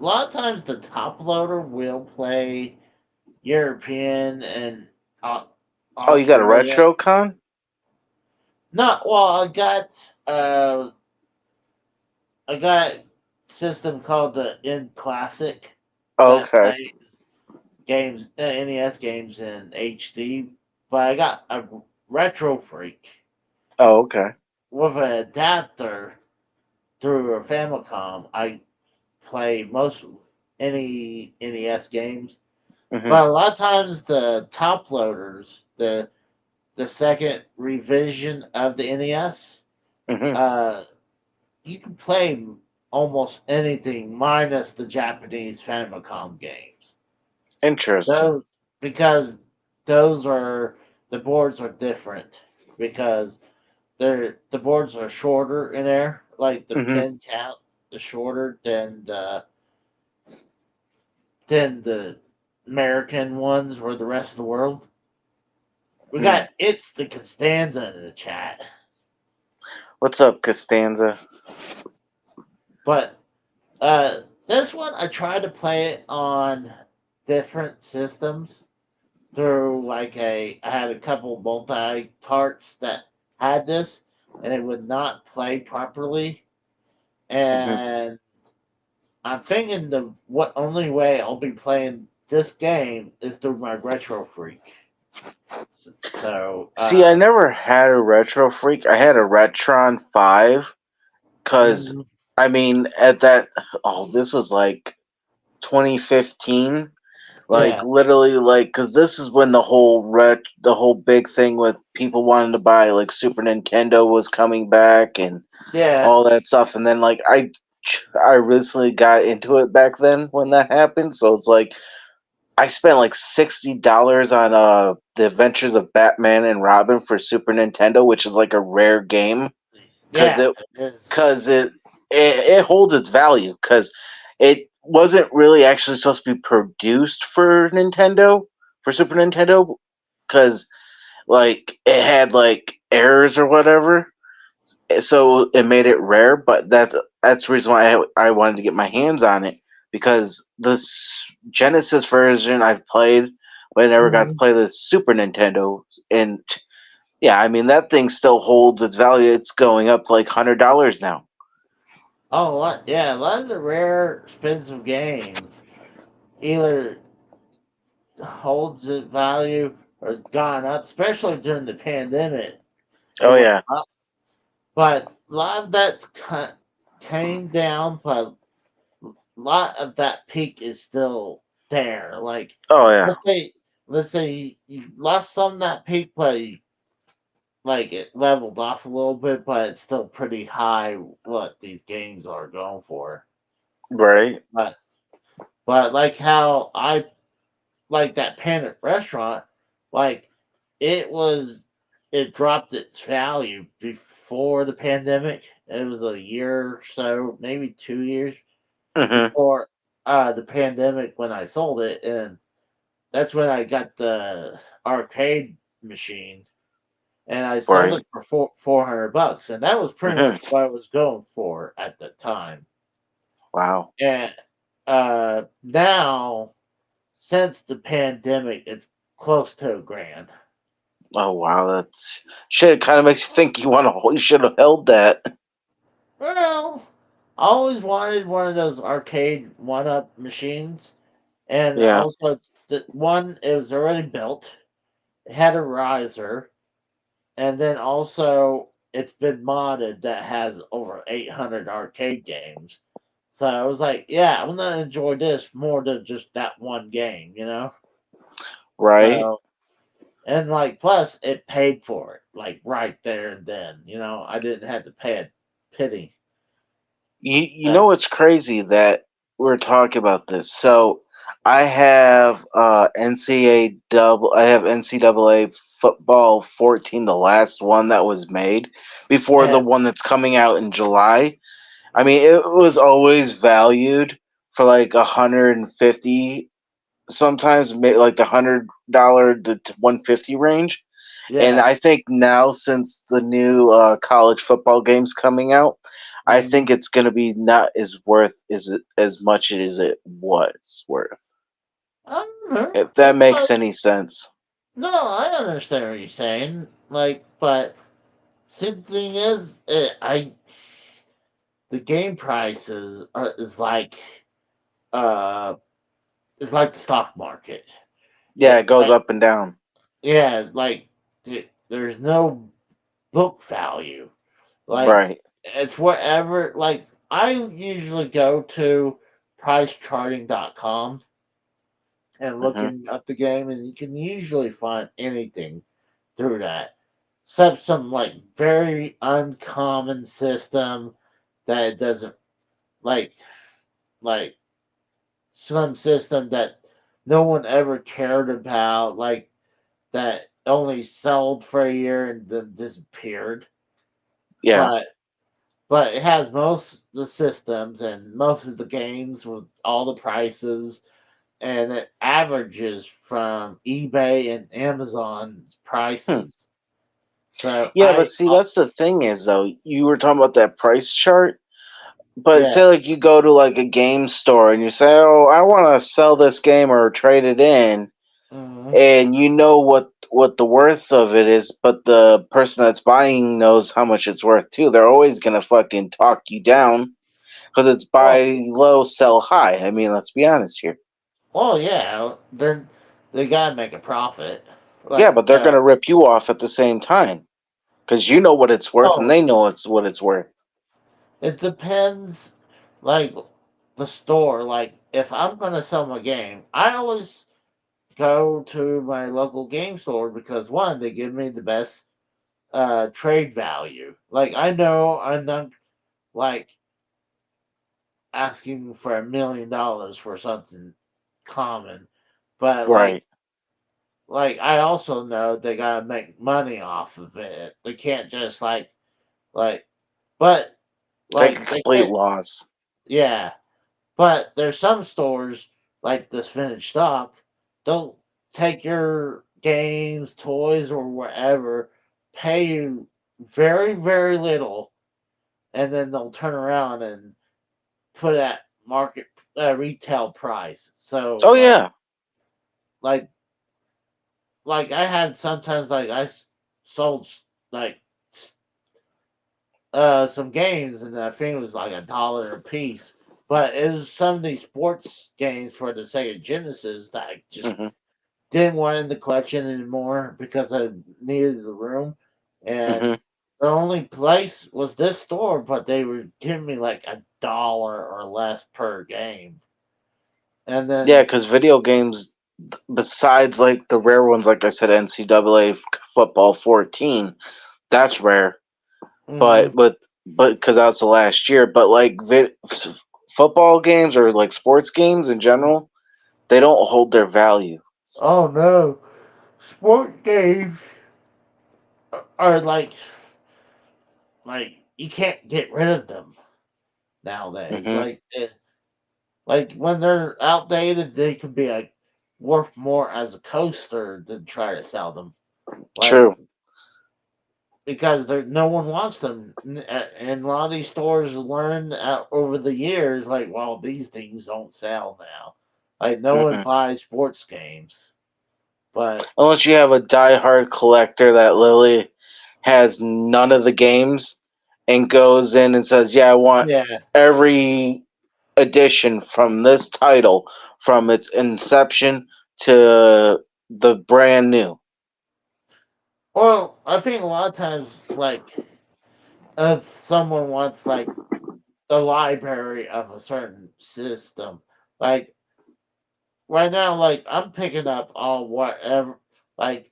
A lot of times the top loader will play European and uh, Oh, you got a Australia. retro con? Not well. Uh, I got system called the N Classic Oh, that okay. plays games, NES games in HD. But I got a Retro Freak Oh, okay. with an adapter through a Famicom. I play most any NES games, Mhm. but a lot of times the top loaders, the second revision of the NES, Mhm. uh, you can play almost anything minus the Japanese Famicom games. Interesting. Those because those are the boards are different because the boards are shorter in there. Like the Mhm. pin count is shorter than the American ones or the rest of the world. We Hmm. got it's the Costanza in the chat, What's up, Costanza? but this one I tried to play it on different systems through I had a couple multi carts that had this and it would not play properly, Mhm. and I'm thinking the what only way I'll be playing this game is through my Retro Freak. So See, I never had a Retro Freak. I had a Retron 5 because, mm, I mean, at that, oh, this was like 2015. Like yeah, literally, like because this is when the whole big thing with people wanting to buy like Super Nintendo was coming back and yeah, all that stuff. And then like I recently got into it back then when that happened. So it's like I spent like $60 on the Adventures of Batman and Robin for Super Nintendo, which is like a rare game because yeah. it It is. because it holds its value because it wasn't really actually supposed to be produced for Nintendo for Super Nintendo because like it had like errors or whatever, so it made it rare. But that's the reason why I wanted to get my hands on it. because the Genesis version I've played, but I never got to Mhm. play the Super Nintendo. And yeah, I mean that thing still holds its value. It's going up to like $100 now. Oh, what? Yeah, a lot of the rare, expensive games either holds its value or gone up, especially during the pandemic. It Oh went yeah, up, but a lot of that came down, but a lot of that peak is still there. Like, oh yeah, let's say, let's say you lost some of that peak, but like it leveled off a little bit, but it's still pretty high what these games are going for. right. But like how I like that Panic Restaurant, like it was it dropped its value before the pandemic. It was a year or so, maybe 2 years Mm-hmm. before the pandemic when I sold it, and that's when I got the arcade machine, and I sold Right. it for 400 bucks, and that was pretty Mm-hmm. much what I was going for at the time. Wow. And now, since the pandemic, it's close to $1,000. Oh wow, that's shit. It kind of makes you think you should have held that. Well, I always wanted one of those arcade one-up machines, and Yeah. also the one it was already built. It had a riser, and then also it's been modded that has over 800 arcade games. So I was like, yeah, I'm gonna enjoy this more than just that one game, you know. Right. So and like plus it paid for it, like right there and then, you know. I didn't have to pay a penny. You Uh, know what's crazy that we're talking about this. So I have NCAA football 14, the last one that was made before the yeah, one that's coming out in July. I mean, it was always valued for like 150, sometimes like the $100 to 150 range. And yeah. I think now, since the new college football game's coming out, I Mhm. think it's going to be not as worth as much as it was worth. I don't know. If that makes any sense. No, I understand what you're saying. Like, but see, the thing is, I the game prices uh is like the stock market. Yeah, it goes Like, up and down. yeah, like there's no book value. Like, Right. it's whatever. Like, I usually go to pricecharting.com and Hmm. looking up the game, and you can usually find anything through that. Except some like very uncommon system that it doesn't like like some system that no one ever cared about, like that only sold for a year and then disappeared. Yeah. But it has most of the systems and most of the games with all the prices, and it averages from eBay and Amazon's Hmm. prices. So Yeah, but see, that's the thing is though. You were talking about that price chart. But yeah. say like you go to like a game store and you say, "Oh, I want to sell this game or trade it in," Mhm. and you know what the worth of it is, but the person that's buying knows how much it's worth too. They're always gonna fucking talk you down because it's Well, buy low, sell high. I mean, let's be honest here. yeah, they gotta make a profit. Yeah, Like, but they're gonna rip you off at the same time because you know what it's worth and oh, they know what it's worth. it depends. Like the store. Like, if I'm gonna sell my game, I always go to my local game store because one, they give me the best trade value. Like, I know I'm not like asking for $1 million for something common, but Right. I also know they gotta make money off of it. They can't just like but Take a they complete can't, loss. yeah. But there's some stores like this vintage stock, they'll take your games, toys, or whatever, pay you very, little, and then they'll turn around and put it at market retail price. So Oh yeah. like I had sometimes sold like some games, and I think it was like $1 a piece. But it was some of these sports games for the Sega Genesis that I just Hmm. didn't want in the collection anymore because I needed the room. Hmm. And the only place was this store, but they were giving me like $1 or less per game. And Yeah, then, because video games, besides like the rare ones, like I said, NCAA football 14, that's rare. mhm. But because that's the last year. But like football games or like sports games in general, they don't hold their value. Oh no, sport games are like you can't get rid of them nowadays. Hmm. Like when they're outdated, they can be like worth more as a coaster than try to sell them. Like True. because no one wants them, and a lot of these stores learn over the years, like, well, these things don't sell now. Like no one Hmm. buys sports games, but Unless you have a diehard collector that literally has none of the games and goes in and says, "Yeah, I want yeah. every edition from this title from its inception to the brand new." Well, I think a lot of times, like if someone wants like the library of a certain system, like right now, like I'm picking up all whatever. Like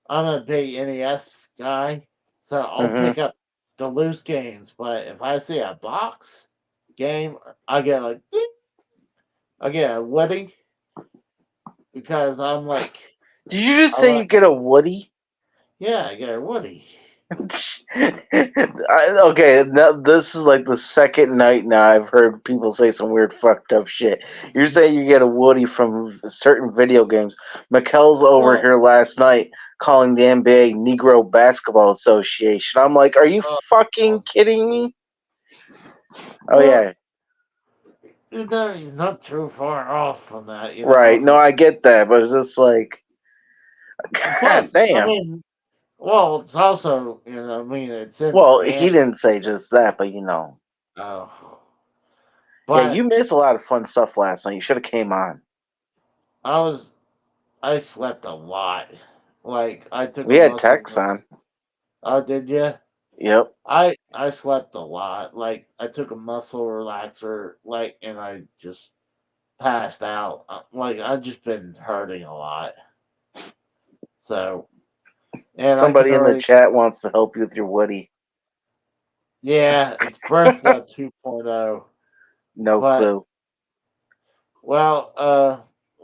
I'm a big NES guy, so I'll Hmm. pick up the loose games. But if I see a box game, I get like "Ding." I get a Woody because I'm like Did you just I say you like get a Woody? yeah, I get a Woody. Okay, now this is like the second night now I've heard people say some weird fucked up shit. You're saying you get a Woody from certain video games. Mikkel's over Well, here last night calling the NBA Negro Basketball Association. I'm like, are you fucking kidding me? Oh well, yeah, he's not too far off from that, you right. know. No, I get that, but it's just like, god Plus, I damn. mean, well, it's also I mean, it's in Well, he and didn't say just that, but you know. oh, Yeah, but you missed a lot of fun stuff last night. You should have came on. I was I slept a lot. Like I took We a had Tex muscle. on. Oh, did you? Yep. I slept a lot. Like I took a muscle relaxer, like, and I just passed out. Like I've just been hurting a lot. So, and I can Somebody in the already, chat wants to help you with your Woody. yeah, it's Bertha 2.0. No But clue. well,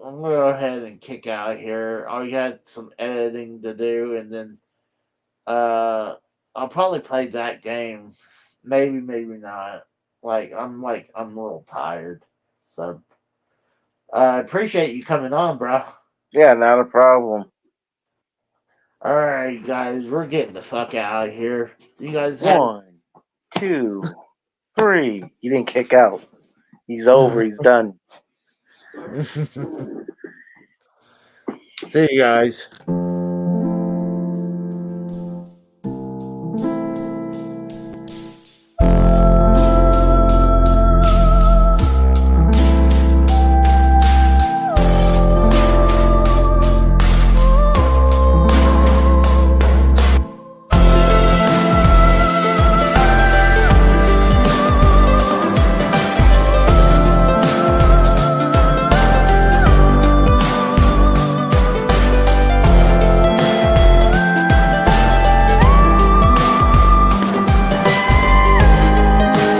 I'm gonna go ahead and kick out here. I got some editing to do, and then Uh, I'll probably play that game. Maybe, maybe not. I'm a little tired. So I appreciate you coming on, bro. Yeah, not a problem. All right, guys, we're getting the fuck out of here. You guys have. 1, 2, 3. He didn't kick out. He's over. He's done. See you guys.